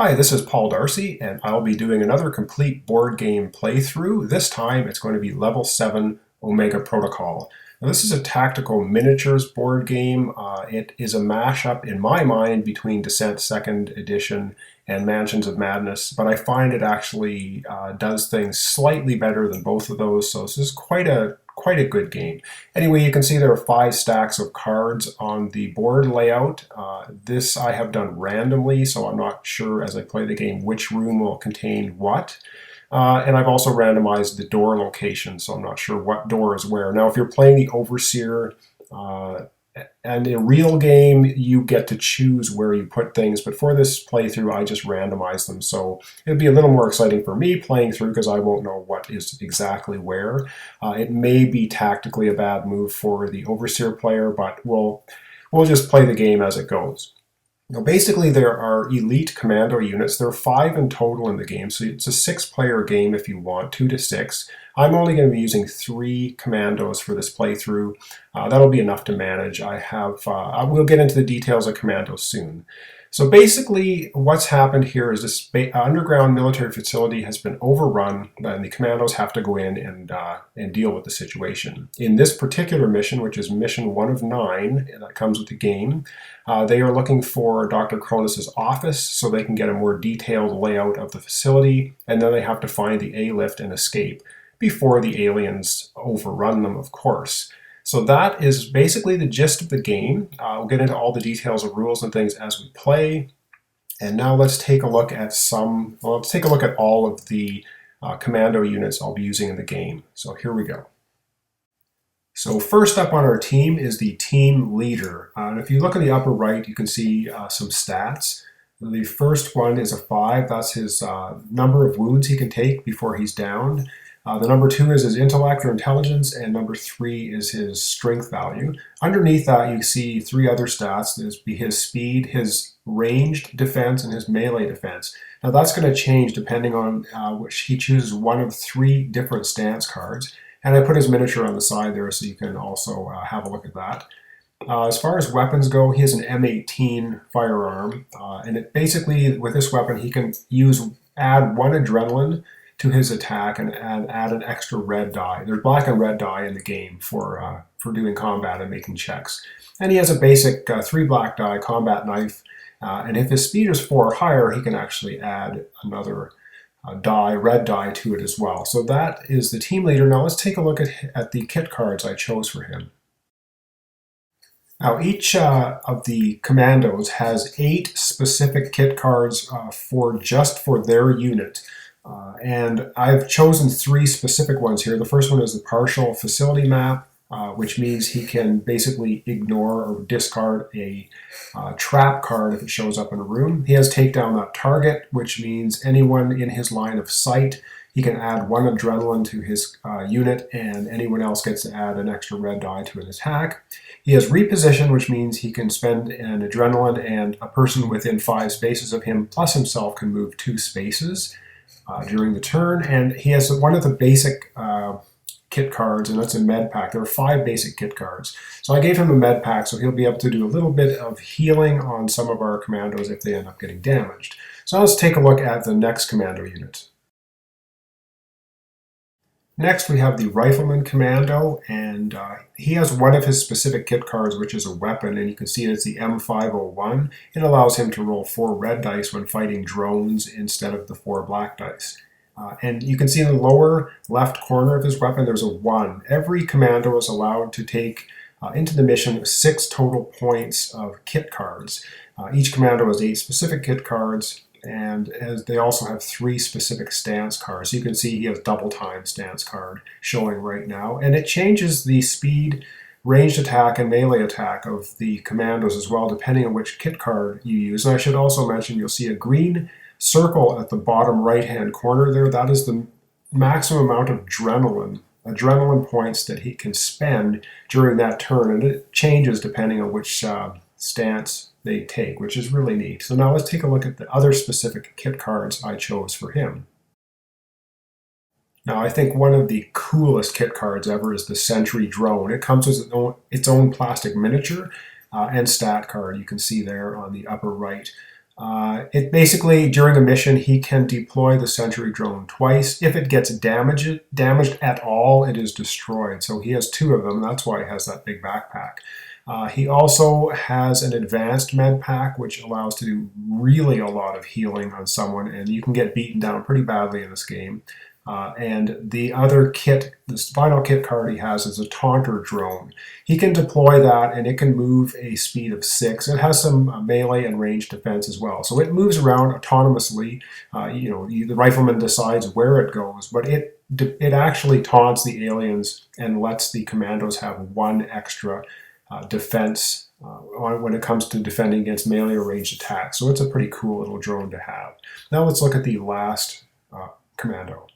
Hi, this is Paul Darcy, and I'll be doing another complete board game playthrough. This time it's going to be Level 7 Omega Protocol. Now, this is a tactical miniatures board game. It is a mashup, in my mind, between Descent 2nd Edition and Mansions of Madness, but I find it actually does things slightly better than both of those, so this is quite a good game. Anyway, you can see there are 5 stacks of cards on the board layout. This I have done randomly, so I'm not sure as I play the game which room will contain what. And I've also randomized the door location, so I'm not sure what door is where. Now, if you're playing the Overseer, and in a real game, you get to choose where you put things, but for this playthrough, I just randomized them, so it'll be a little more exciting for me playing through because I won't know what is exactly where. It may be tactically a bad move for the Overseer player, but we'll just play the game as it goes. Now, basically, there are elite commando units. There are 5 in total in the game, so it's a 6-player game if you want, 2 to 6. I'm only going to be using 3 commandos for this playthrough. That'll be enough to manage. I will get into the details of commandos soon. So basically, what's happened here is this underground military facility has been overrun, and the commandos have to go in and deal with the situation. In this particular mission, which is mission 1 of 9, that comes with the game, they are looking for Dr. Cronus's office so they can get a more detailed layout of the facility, and then they have to find the A-lift and escape before the aliens overrun them, of course. So that is basically the gist of the game. We'll get into all the details of rules and things as we play. And now let's take a look at all of the commando units I'll be using in the game. So here we go. So first up on our team is the team leader. And if you look in the upper right, you can see some stats. The first one is a 5. That's his number of wounds he can take before he's downed. The number 2 is his intellect or intelligence, and number 3 is his strength value. Underneath that, you see 3 other stats. There's his speed, his ranged defense, and his melee defense. Now that's going to change depending on which he chooses one of 3 different stance cards. And I put his miniature on the side there so you can also have a look at that. As far as weapons go, he has an M18 firearm, and basically with this weapon he can add 1 adrenaline to his attack and add an extra red die. There's black and red die in the game for doing combat and making checks. And he has a basic 3 black die combat knife, and if his speed is 4 or higher, he can actually add another red die to it as well. So that is the team leader. Now let's take a look at the kit cards I chose for him. Now each of the commandos has 8 specific kit cards just for their unit. And I've chosen 3 specific ones here. The first one is the partial facility map, which means he can basically ignore or discard a trap card if it shows up in a room. He has take down that target, which means anyone in his line of sight, he can add 1 adrenaline to his unit, and anyone else gets to add an extra red die to an attack. He has reposition, which means he can spend an adrenaline, and a person within 5 spaces of him plus himself can move 2 spaces during the turn. And he has one of the basic kit cards, and that's a med pack. There are 5 basic kit cards. So I gave him a med pack so he'll be able to do a little bit of healing on some of our commandos if they end up getting damaged. So let's take a look at the next commando unit. Next we have the Rifleman Commando, and he has one of his specific kit cards, which is a weapon, and you can see it's the M501. It allows him to roll 4 red dice when fighting drones instead of the 4 black dice. And you can see in the lower left corner of his weapon there's a 1. Every commando is allowed to take into the mission 6 total points of kit cards. Each commando has 8 specific kit cards, and they also have 3 specific stance cards. So you can see he has double time stance card showing right now, and it changes the speed, ranged attack, and melee attack of the commandos as well, depending on which kit card you use. And I should also mention you'll see a green circle at the bottom right hand corner there. That is the maximum amount of adrenaline points that he can spend during that turn, and it changes depending on which stance they take, which is really neat. So now let's take a look at the other specific kit cards I chose for him. Now I think one of the coolest kit cards ever is the Sentry Drone. It comes with its own plastic miniature and stat card you can see there on the upper right. It basically, during a mission, he can deploy the sentry drone twice. If it gets damaged at all, it is destroyed. So he has two of them. That's why he has that big backpack. He also has an advanced med pack, which allows to do really a lot of healing on someone, and you can get beaten down pretty badly in this game. And the other kit, this final kit card he has is a Honker Drone. He can deploy that and it can move a speed of 6. It has some melee and range defense as well. So it moves around autonomously. The rifleman decides where it goes, but it actually taunts the aliens and lets the commandos have one extra defense when it comes to defending against melee or ranged attacks. So it's a pretty cool little drone to have. Now let's look at the last commando.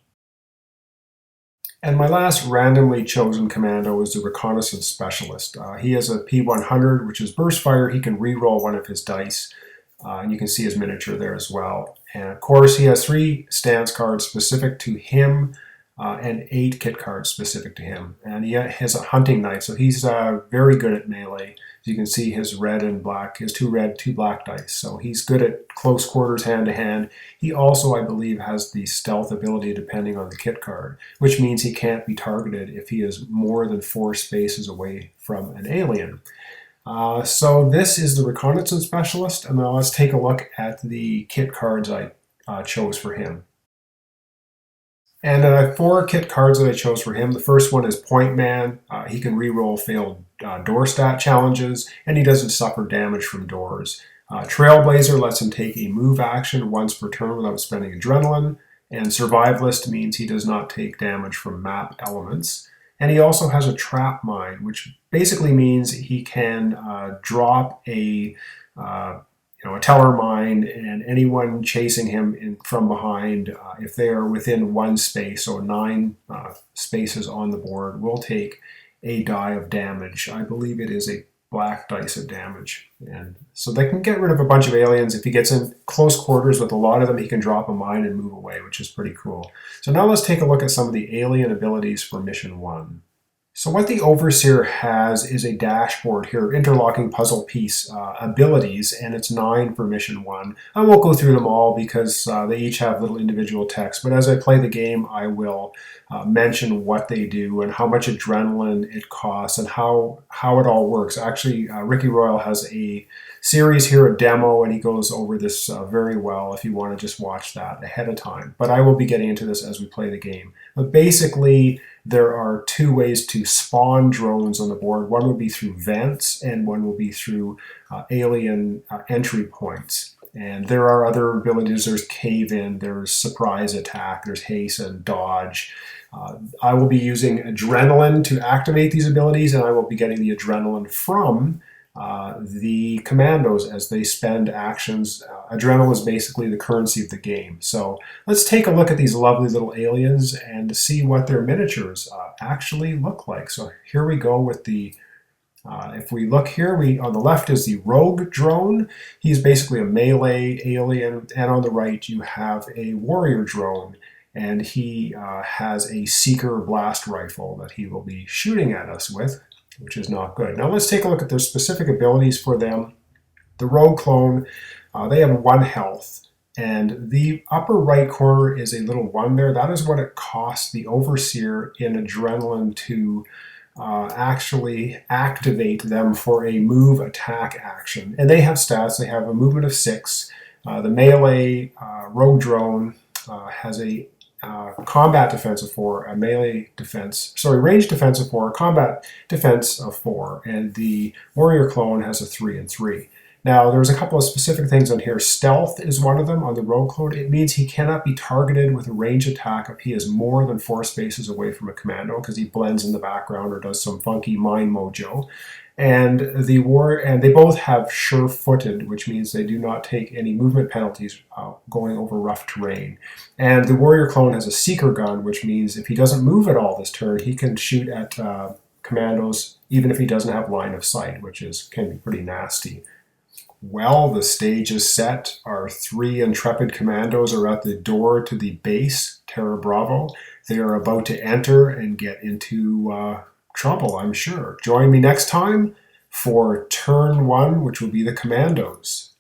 And my last randomly chosen commando is the Reconnaissance Specialist. He has a P100, which is burst fire. He can re-roll one of his dice. And you can see his miniature there as well. And of course, he has 3 stance cards specific to him and 8 kit cards specific to him. And he has a hunting knife, so he's very good at melee. As you can see, his red and black, his 2 red, 2 black dice. So he's good at close quarters, hand-to-hand. He also, I believe, has the stealth ability depending on the kit card, which means he can't be targeted if he is more than 4 spaces away from an alien. So this is the Reconnaissance Specialist, and now let's take a look at the kit cards I chose for him. And I have 4 kit cards that I chose for him. The first one is Point Man. He can reroll failed door stat challenges, and he doesn't suffer damage from doors. Trailblazer lets him take a move action once per turn without spending adrenaline, and Survivalist means he does not take damage from map elements. And he also has a Trap Mine, which basically means he can drop a teller mine, and anyone chasing him from behind, if they are within 1 space, so 9 spaces on the board, will take a die of damage. I believe it is a black dice of damage. And so they can get rid of a bunch of aliens. If he gets in close quarters with a lot of them, he can drop a mine and move away, which is pretty cool. So now let's take a look at some of the alien abilities for Mission 1. So what the Overseer has is a dashboard here, interlocking puzzle piece abilities, and it's 9 for Mission 1. I won't go through them all because they each have little individual text, but as I play the game, I will mention what they do and how much adrenaline it costs and how it all works. Actually, Ricky Royal has a series here, a demo, and he goes over this very well if you want to just watch that ahead of time. But I will be getting into this as we play the game. But basically, there are 2 ways to spawn drones on the board. One will be through vents, and one will be through alien entry points. And there are other abilities. There's cave-in, there's surprise attack, there's hasten, dodge. I will be using adrenaline to activate these abilities, and I will be getting the adrenaline from the commandos as they spend actions. Adrenaline is basically the currency of the game. So let's take a look at these lovely little aliens and see what their miniatures actually look like. So here we go with the if we look here, on the left is the Rogue Drone. He's basically a melee alien, and on the right you have a Warrior Drone, and he has a Seeker blast rifle that he will be shooting at us with, which is not good. Now let's take a look at their specific abilities for them. The Rogue Clone, they have 1 health, and the upper right corner is a little 1 there. That is what it costs the Overseer in adrenaline to actually activate them for a move attack action. And they have stats. They have a movement of 6. The melee Rogue Drone has a combat defense of 4, a range defense of 4, combat defense of 4, and the Warrior Clone has a 3 and 3. Now, there's a couple of specific things on here. Stealth is one of them on the Rogue Clone. It means he cannot be targeted with a range attack if he is more than 4 spaces away from a commando, because he blends in the background or does some funky mind mojo. And they both have sure-footed, which means they do not take any movement penalties going over rough terrain. And the Warrior Clone has a Seeker gun, which means if he doesn't move at all this turn, he can shoot at commandos even if he doesn't have line of sight, which can be pretty nasty. Well, the stage is set. Our 3 intrepid commandos are at the door to the base, Terra Bravo. They are about to enter and get into trouble, I'm sure. Join me next time for turn 1, which will be the commandos.